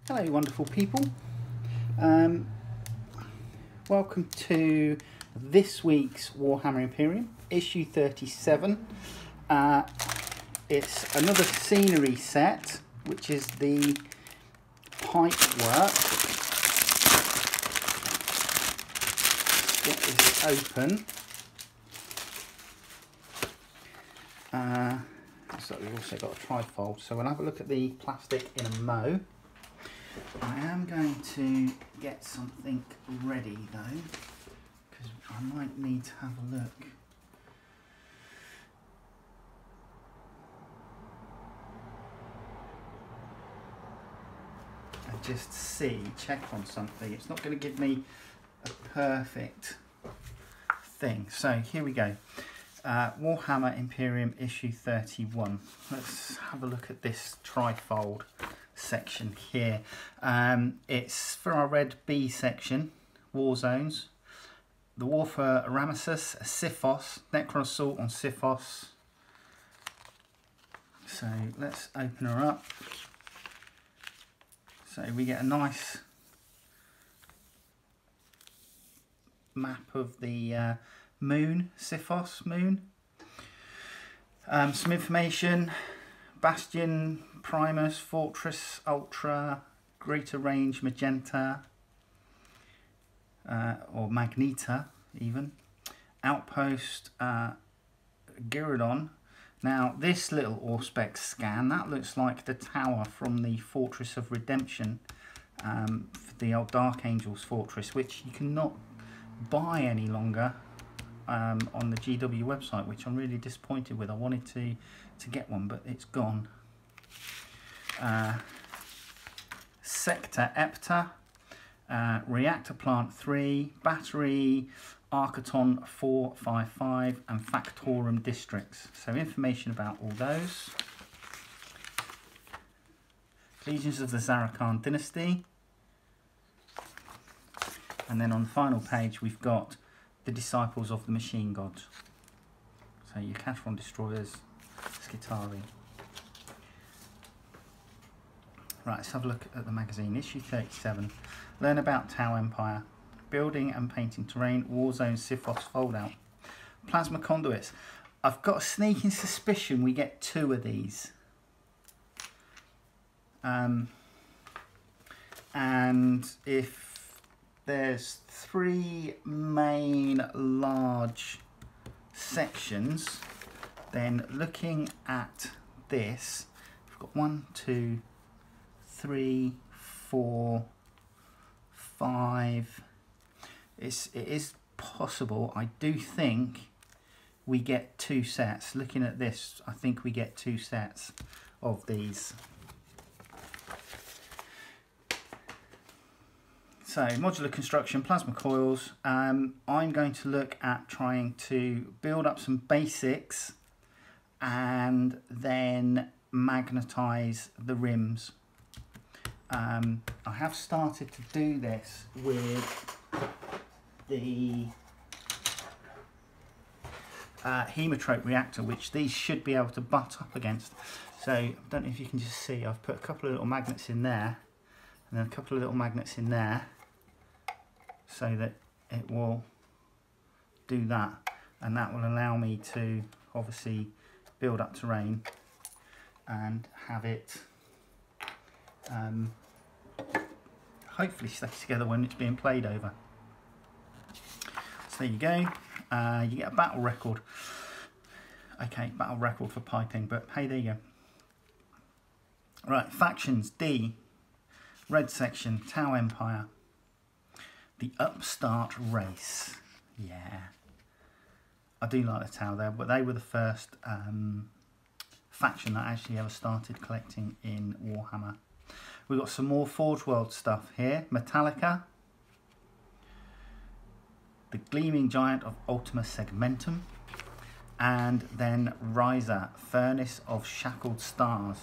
Hello wonderful people, welcome to this week's Warhammer Imperium, issue 37. It's another scenery set, which is the pipe work. Let's get this open. So we've also got a trifold, so we'll have a look at the plastic in a mo. I am going to get something ready though, because I might need to have a look. And just check on something. It's not going to give me a perfect thing. So here we go. Warhammer Imperium issue 31. Let's have a look at this trifold section here. It's for our red B section, war zones. The war for Ramesses, Siphos, Necron Assault on Siphos. So let's open her up. So we get a nice map of the moon, Siphos moon. Some information: Bastion, Primus, Fortress, Ultra, Greater Range, Magenta, or Magneta even. Outpost, Gyrodon. Now this little Auspex scan, that looks like the tower from the Fortress of Redemption, for the old Dark Angels Fortress, which you cannot buy any longer on the GW website, which I'm really disappointed with. I wanted to get one, but it's gone. Sector Epta, Reactor Plant 3, Battery, Arcaton 455 and Factorum districts. So information about all those. Legions of the Zarakan dynasty. And then on the final page we've got the Disciples of the Machine Gods. So your Catron destroyers, Skitari. Right, let's have a look at the magazine. Issue 37. Learn about Tau Empire. Building and painting terrain. Warzone Siphos fold out. Plasma conduits. I've got a sneaking suspicion we get 2 of these. And if there's 3 main large sections, then looking at this, we've got 1, 2, 3, 4, 5. It is possible. I do think we get 2 sets. Looking at this, I think we get 2 sets of these. So modular construction, plasma coils. I'm going to look at trying to build up some basics and then magnetize the rims. I have started to do this with the hemotrope reactor, which these should be able to butt up against. So I don't know if you can just see, I've put a couple of little magnets in there and then a couple of little magnets in there, so that it will do that, and that will allow me to obviously build up terrain and have it hopefully stay together when it's being played over. So there you go. You get a battle record. Okay, battle record for piping, but hey, there you go. Right, factions. D, red section, Tau Empire. The upstart race. Yeah. I do like the Tau there, but they were the first faction that actually ever started collecting in Warhammer. We've got some more Forge World stuff here. Metallica. The Gleaming Giant of Ultima Segmentum. And then Riser, Furnace of Shackled Stars.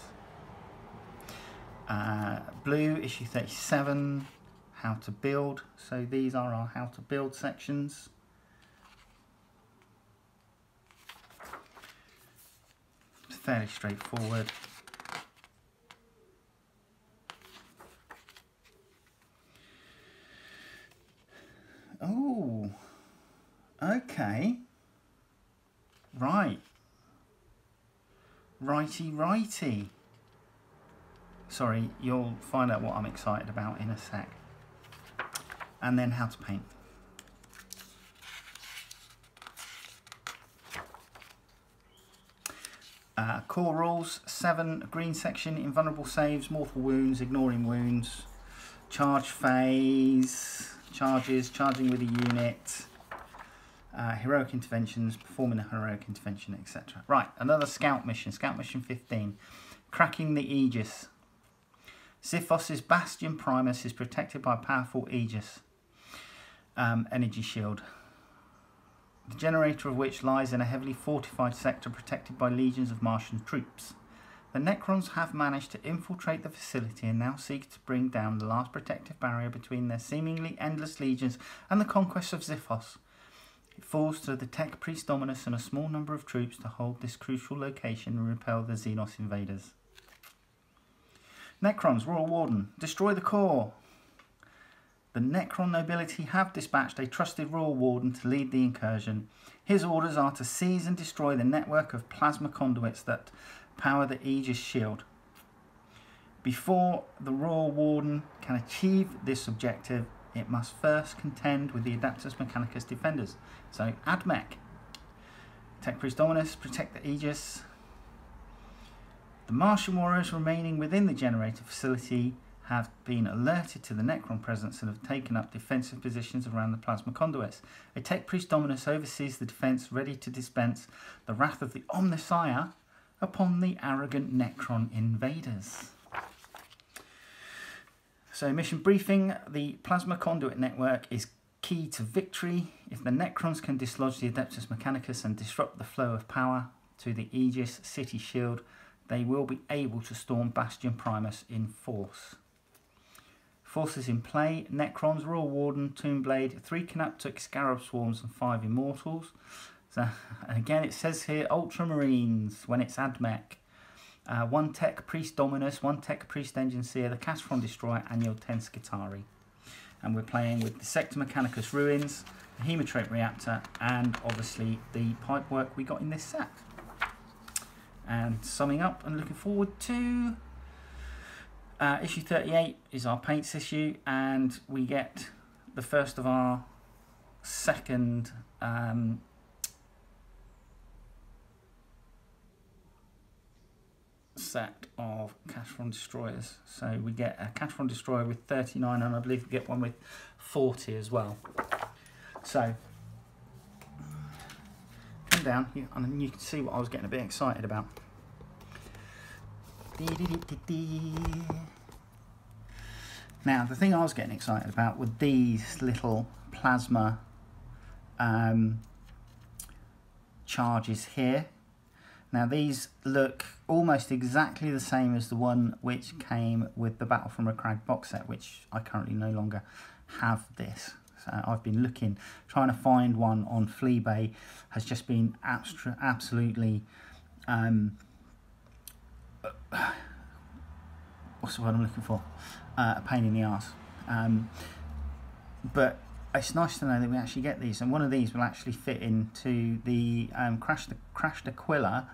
Blue, issue 37. How to build. So these are our how to build sections. It's fairly straightforward. righty. Sorry, you'll find out what I'm excited about in a sec. And then how to paint. Core rules: 7, green section, invulnerable saves, mortal wounds, ignoring wounds, charge phase, charges, charging with a unit, heroic interventions, performing a heroic intervention, etc. Right, another scout mission 15, cracking the Aegis. Xiphos's Bastion Primus is protected by a powerful Aegis energy shield, the generator of which lies in a heavily fortified sector protected by legions of Martian troops. The Necrons have managed to infiltrate the facility and now seek to bring down the last protective barrier between their seemingly endless legions and the conquest of Xiphos. It falls to the Tech Priest Dominus and a small number of troops to hold this crucial location and repel the Xenos invaders. Necrons, Royal Warden, destroy the core. The Necron nobility have dispatched a trusted Royal Warden to lead the incursion. His orders are to seize and destroy the network of plasma conduits that power the Aegis shield. Before the Royal Warden can achieve this objective, it must first contend with the Adeptus Mechanicus defenders. So, AdMech. Tech Priest Dominus, protect the Aegis. The Martian warriors remaining within the generator facility have been alerted to the Necron presence and have taken up defensive positions around the plasma conduits. A Tech Priest Dominus oversees the defence, ready to dispense the wrath of the Omnissiah upon the arrogant Necron invaders. So, mission briefing: the plasma conduit network is key to victory. If the Necrons can dislodge the Adeptus Mechanicus and disrupt the flow of power to the Aegis city shield, they will be able to storm Bastion Primus in force. Forces in play: Necrons, Royal Warden, Tombblade, 3 Canoptic Scarab Swarms and 5 Immortals. So, and again it says here Ultramarines when it's AdMech. 1 Tech Priest Dominus, 1 Tech Priest Engine Seer, the Castron Destroyer and your 10 Skitari. And we're playing with the Sector Mechanicus Ruins, the Hematite Reactor and obviously the pipework we got in this set. And summing up and looking forward to issue 38 is our paints issue, and we get the first of our second set of Castron Destroyers. So we get a Castron Destroyer with 39 and I believe we get one with 40 as well. So come down here and you can see what I was getting a bit excited about. Now the thing I was getting excited about were these little plasma charges here. Now these look almost exactly the same as the one which came with the Battle from a Crag box set, which I currently no longer have this. So I've been looking, trying to find one on Fleabay, has just been absolutely what's the word I'm looking for? A pain in the arse. But it's nice to know that we actually get these, and one of these will actually fit into the Crashed Aquila.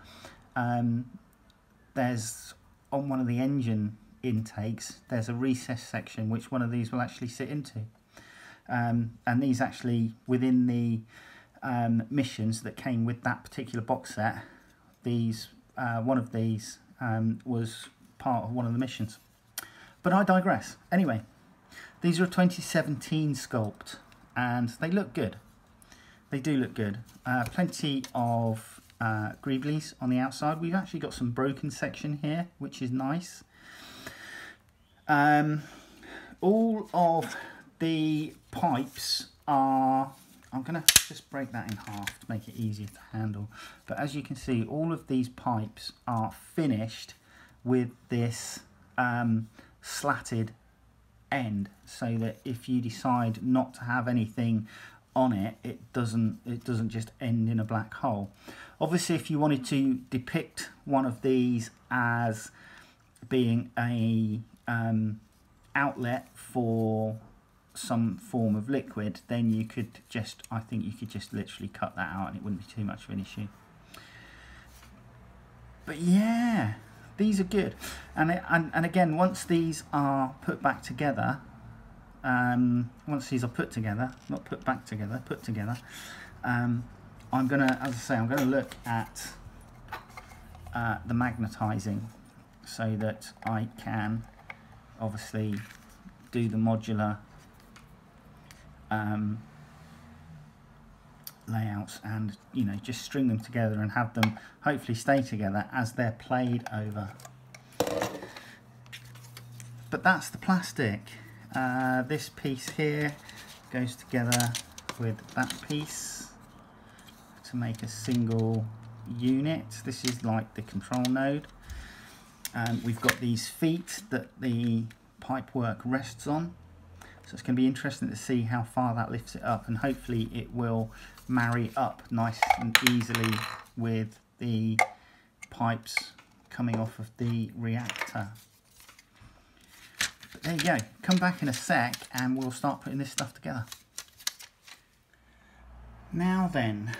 There's on one of the engine intakes, there's a recess section which one of these will actually sit into. And these actually, within the missions that came with that particular box set, these one of these was part of one of the missions. But I digress. Anyway, these are a 2017 sculpt and they look good. They do look good. Plenty of greeblies on the outside. We've actually got some broken section here, which is nice. All of the pipes are, I'm going to just break that in half to make it easier to handle. But as you can see, all of these pipes are finished with this slatted end, so that if you decide not to have anything on it, it doesn't just end in a black hole. Obviously, if you wanted to depict one of these as being a outlet for some form of liquid, then you could just, I think you could just literally cut that out and it wouldn't be too much of an issue. But yeah, these are good, and again, once these are put back together, once these are put together, not put back together, put together, I'm gonna, as I say, I'm gonna look at the magnetizing, so that I can obviously do the modular layouts, and you know, just string them together and have them hopefully stay together as they're played over. But that's the plastic. This piece here goes together with that piece to make a single unit. This is like the control node. We've got these feet that the pipework rests on, so it's going to be interesting to see how far that lifts it up, and hopefully it will marry up nice and easily with the pipes coming off of the reactor. But there you go, come back in a sec and we'll start putting this stuff together. Now then,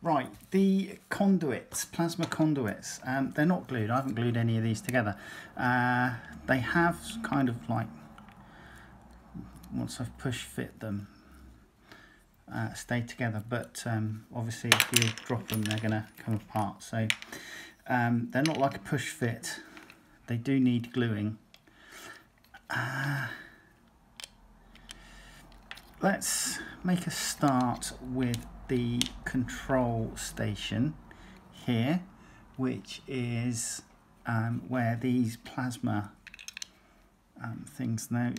right, the conduits, plasma conduits, they're not glued. I haven't glued any of these together. They have kind of like, once I've push fit them, stay together, but obviously if you drop them they're going to come apart. So they're not like a push fit. They do need gluing. Let's make a start with the control station here, which is where these plasma things, now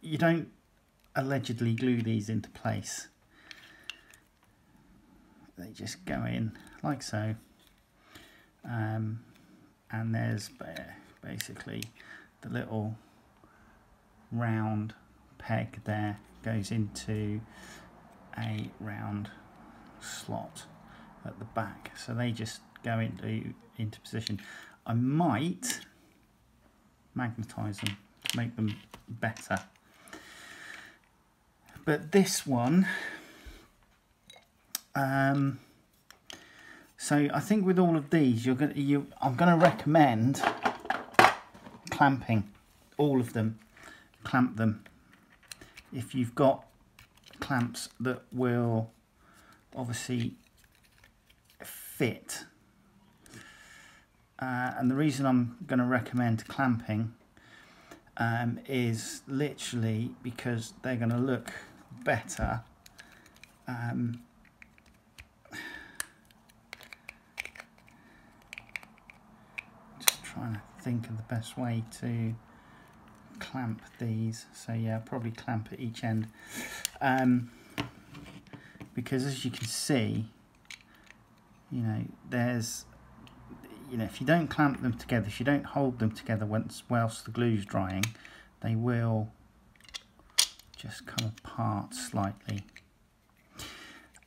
you don't allegedly glue these into place, they just go in like so, and there's basically the little round peg there goes into a round slot at the back, so they just go into position. I might magnetize them to make them better, but this one, so I think with all of these I'm going to recommend clamping all of them. Clamp them if you've got clamps that will obviously fit, and the reason I'm going to recommend clamping is literally because they're going to look better. Just trying to think of the best way to clamp these. So yeah, probably clamp at each end, because as you can see, you know, there's, you know, if you don't clamp them together, if you don't hold them together whilst the glue's drying, they will just come apart slightly.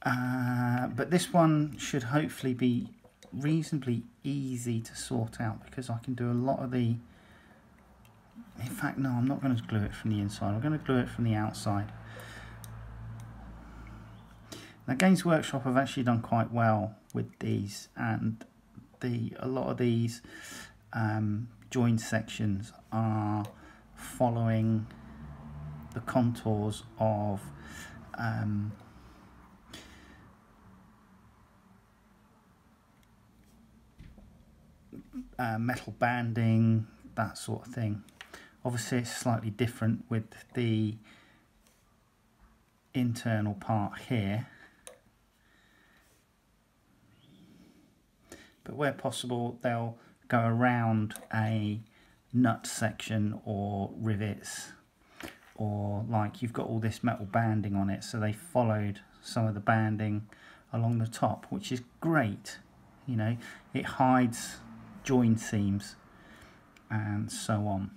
But this one should hopefully be reasonably easy to sort out, because I can do a lot of the, in fact no, I'm not going to glue it from the inside, I'm going to glue it from the outside. Now Games Workshop have actually done quite well with these, and a lot of these join sections are following the contours of metal banding, that sort of thing. Obviously it's slightly different with the internal part here, but where possible they'll go around a nut section or rivets, or like you've got all this metal banding on it, so they followed some of the banding along the top, which is great. You know, it hides join seams and so on.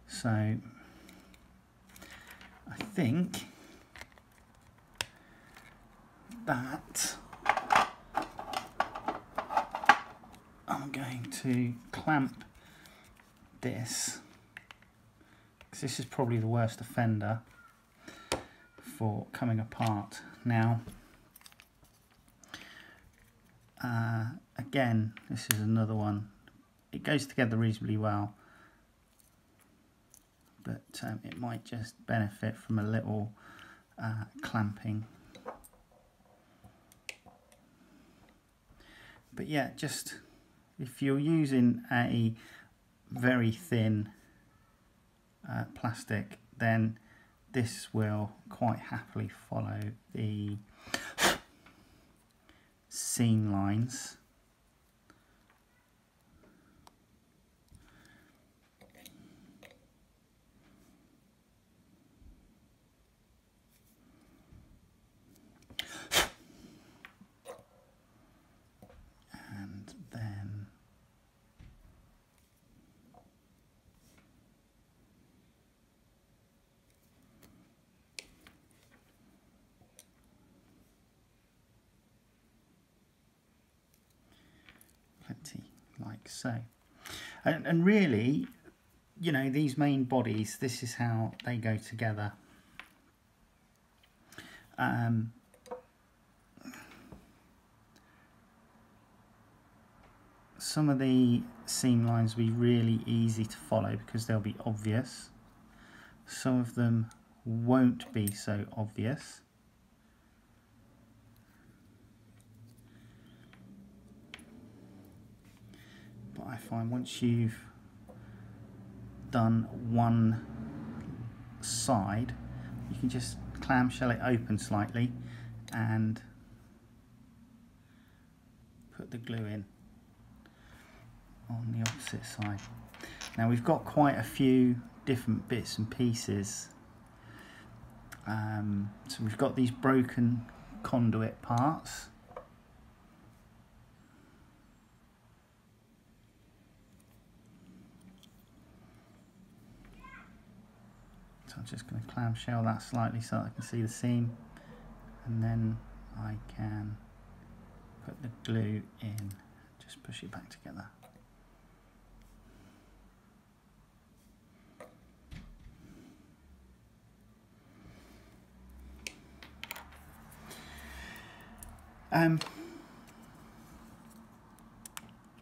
So I think that I'm going to clamp this, because this is probably the worst offender for coming apart. Now Again, this is another one. It goes together reasonably well, but it might just benefit from a little clamping. But yeah, just if you're using a very thin plastic, then this will quite happily follow the seam lines. And then plenty like so. And really, you know, these main bodies, this is how they go together. Some of the seam lines will be really easy to follow because they'll be obvious. Some of them won't be so obvious. But I find once you've done one side, you can just clamshell it open slightly and put the glue in on the opposite side. Now we've got quite a few different bits and pieces. So we've got these broken conduit parts. So I'm just going to clamshell that slightly so that I can see the seam, and then I can put the glue in, just push it back together.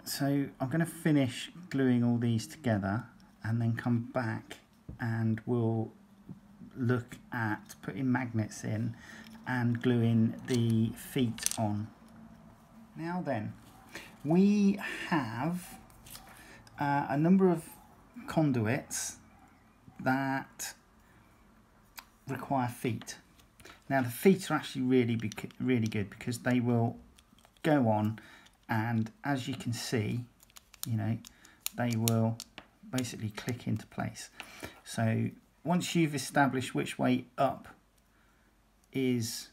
So I'm going to finish gluing all these together and then come back and we'll look at putting magnets in and gluing the feet on. Now then, we have a number of conduits that require feet. Now the feet are actually really good because they will go on, and as you can see, you know, they will basically click into place. So once you've established which way up is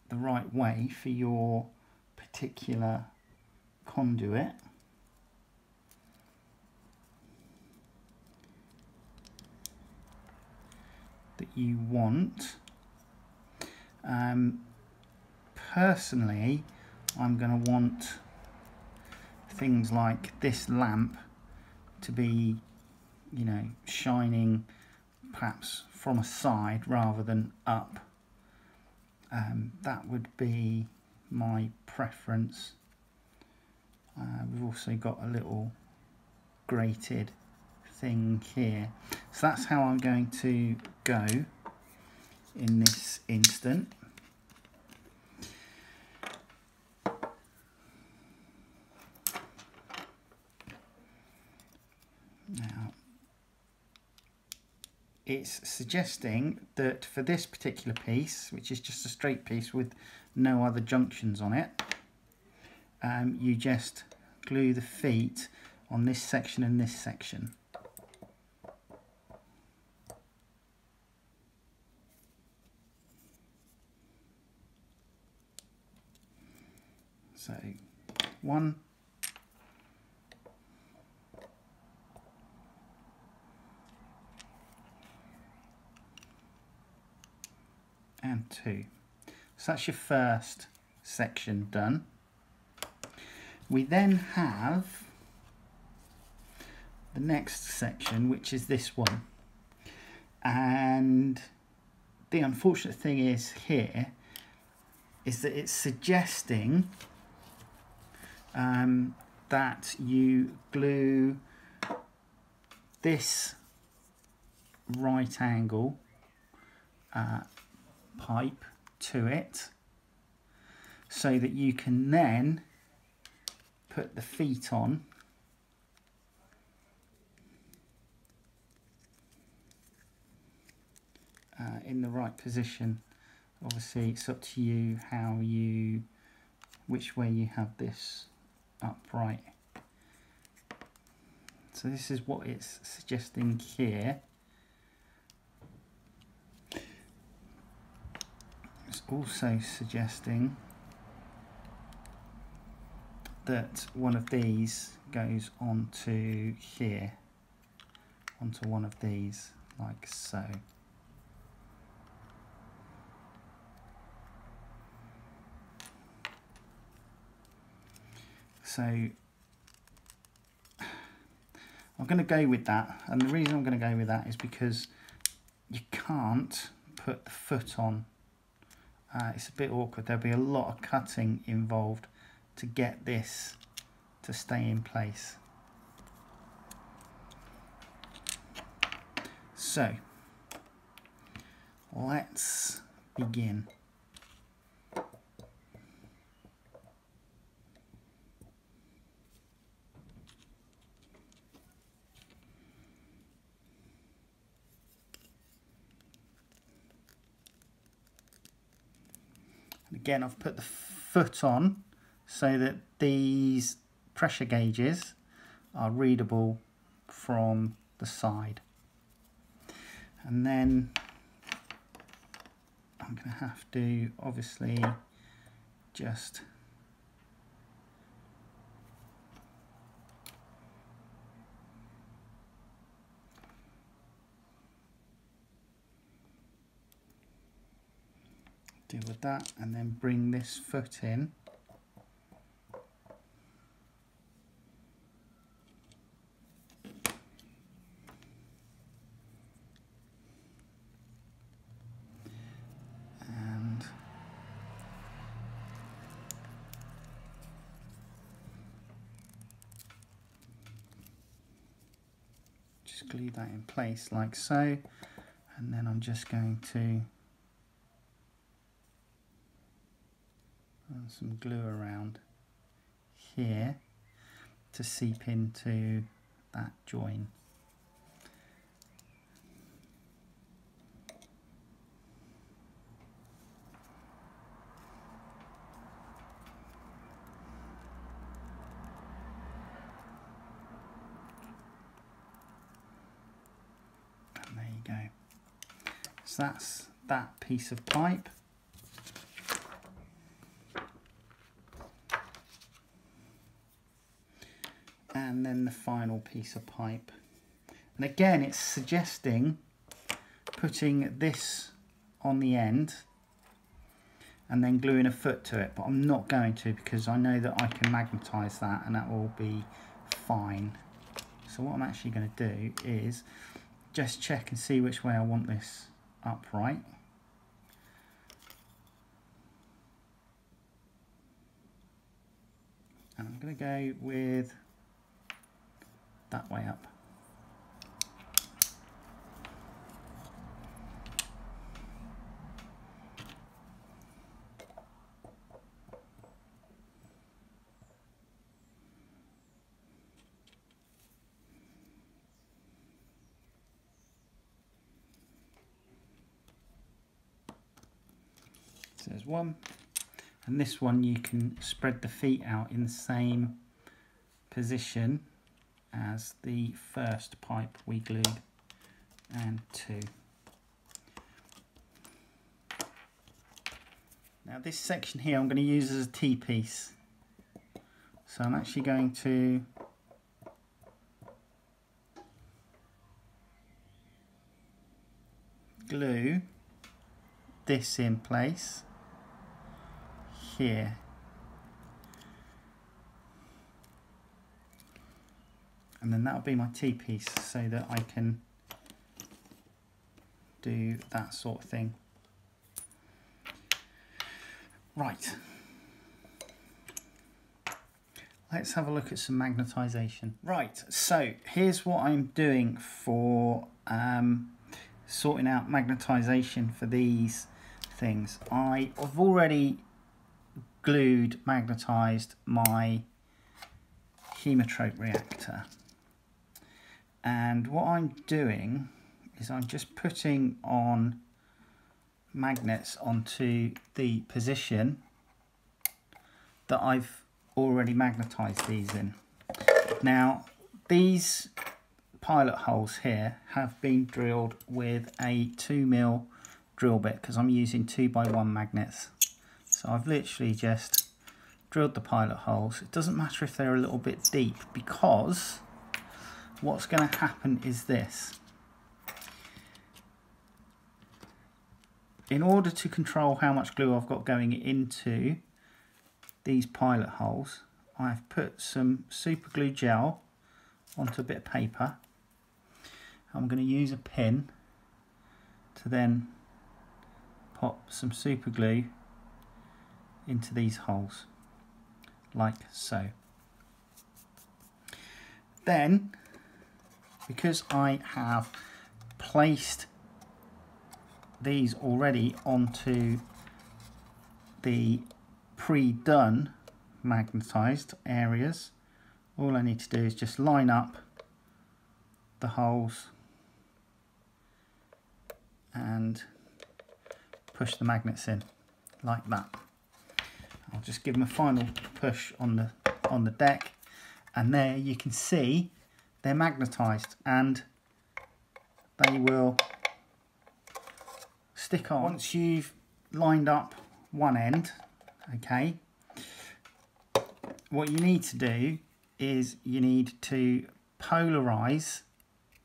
the right way for your particular conduit, that you want, personally I'm going to want things like this lamp to be, you know, shining perhaps from a side rather than up. That would be my preference. We've also got a little grated thing here, so that's how I'm going to go in this instant. Now it's suggesting that for this particular piece, which is just a straight piece with no other junctions on it, you just glue the feet on this section and this section. So 1, and 2. So that's your first section done. We then have the next section, which is this one. And the unfortunate thing is here is that it's suggesting that you glue this right angle pipe to it, so that you can then put the feet on in the right position. Obviously it's up to you which way you have this upright. So this is what it's suggesting here. It's also suggesting that one of these goes onto here, onto one of these, like so. So I'm going to go with that, and the reason I'm going to go with that is because you can't put the foot on. It's a bit awkward. There'll be a lot of cutting involved to get this to stay in place. So let's begin. Again, I've put the foot on so that these pressure gauges are readable from the side. And then I'm going to have to obviously just deal with that, and then bring this foot in. And just glue that in place like so, and then I'm just going to run some glue around here to seep into that join. And there you go. So that's that piece of pipe. And then the final piece of pipe. And again, it's suggesting putting this on the end and then gluing a foot to it, but I'm not going to, because I know that I can magnetize that and that will be fine. So what I'm actually going to do is just check and see which way I want this upright. And I'm going to go with that way up. So there's one, and this one you can spread the feet out in the same position as the first pipe we glued, and two. Now this section here I'm going to use as a T-piece, so I'm actually going to glue this in place here. And then that'll be my T-piece, so that I can do that sort of thing. Right. let's have a look at some magnetization. Right, so here's what I'm doing for sorting out magnetization for these things. I've already glued, magnetized my hemotrope reactor, and what I'm doing is I'm just putting on magnets onto the position that I've already magnetized these in. Now these pilot holes here have been drilled with a 2mm drill bit because I'm using 2x1 magnets. So I've literally just drilled the pilot holes. It doesn't matter if they're a little bit deep, because what's going to happen is this. In order to control how much glue I've got going into these pilot holes, I've put some super glue gel onto a bit of paper. I'm going to use a pin to then pop some super glue into these holes, like so. Then, because I have placed these already onto the pre-done magnetized areas, all I need to do is just line up the holes and push the magnets in like that. I'll just give them a final push on the deck, and there you can see they're magnetized and they will stick on. Once you've lined up one end, okay, what you need to do is you need to polarize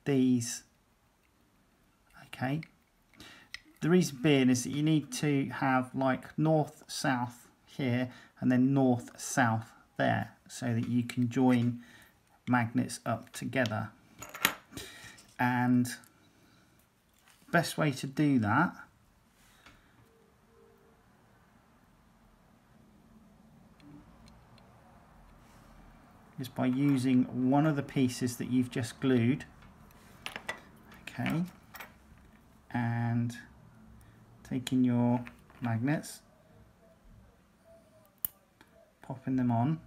these, okay. The reason being is that you need to have like north south here and then north south there, so that you can join magnets up together. And best way to do that is by using one of the pieces that you've just glued, okay, and taking your magnets, popping them on.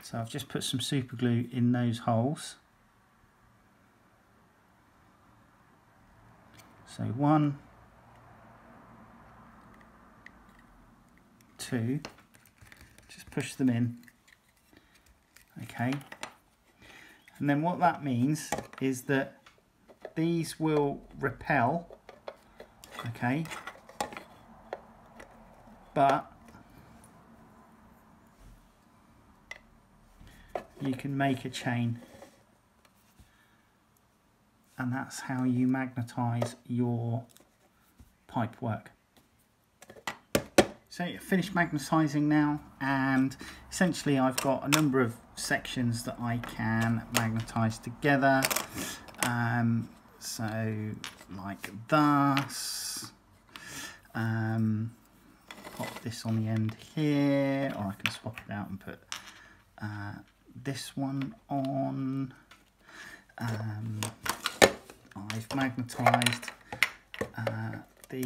So I've just put some super glue in those holes. So 1, 2, just push them in, okay. And then what that means is that these will repel, okay, but you can make a chain, and that's how you magnetize your pipe work. So yeah, finished magnetizing now, and essentially I've got a number of sections that I can magnetize together. So like thus, pop this on the end here, or I can swap it out and put this one on. I've magnetized the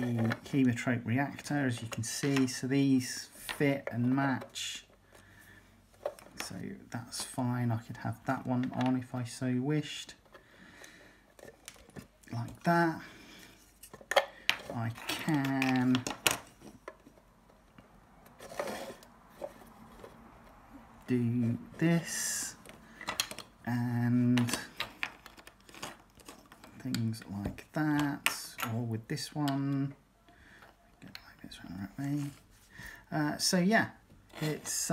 hemotrope reactor, as you can see, so these fit and match, so that's fine. I could have that one on if I so wished, like that. I can do this and things like that, or with this one, get like this one right way. So yeah, it's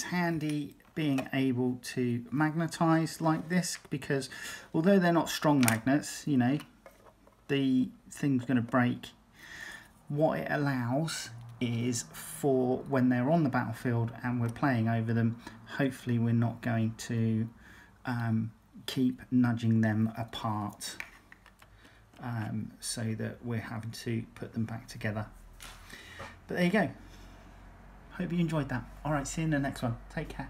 handy being able to magnetize like this, because although they're not strong magnets, you know, the thing's going to break. What it allows is for when they're on the battlefield and we're playing over them, hopefully we're not going to keep nudging them apart so that we're having to put them back together. But there you go. Hope you enjoyed that. All right, see you in the next one. Take care.